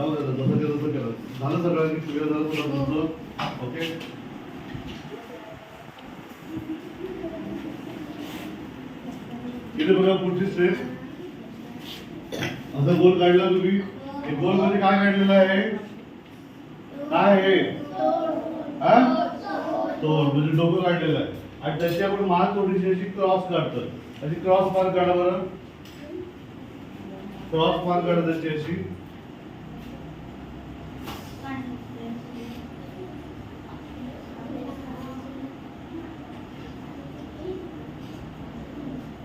जाऊ दे जसं केलं तसं केलं झालं सगळं क्लिअर झालं तुझं ओके. इथे बघा पुढची स्टेप. असा गोल काढला तुम्ही. एक गोल मध्ये काय काढलेलं आहे? काय आहे? तोंड म्हणजे डोकं काढलेलं आहे आणि त्याची आपण मान थोडीशी अशी क्रॉस काढतो. अशी क्रॉस मार्क काढा बरं. क्रॉस मार्क काढा त्याची अशी.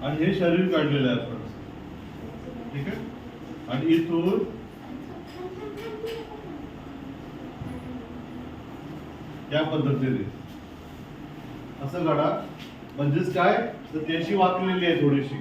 आणि हे शरीर काढलेलं आहे आपण. ठीक आहे. आणि इथून या पद्धतीने असं काढा. म्हणजेच काय तर ती अशी वाकलेली आहे थोडीशी.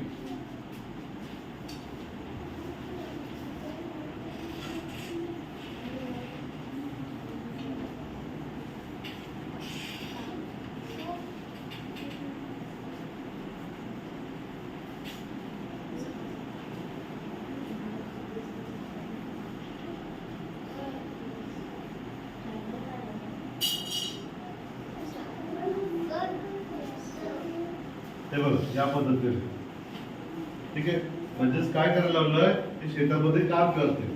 हे बघा या पद्धतीने. ठीक आहे. म्हणजेच काय करायला लावलंय ते शेतामध्ये काम करते.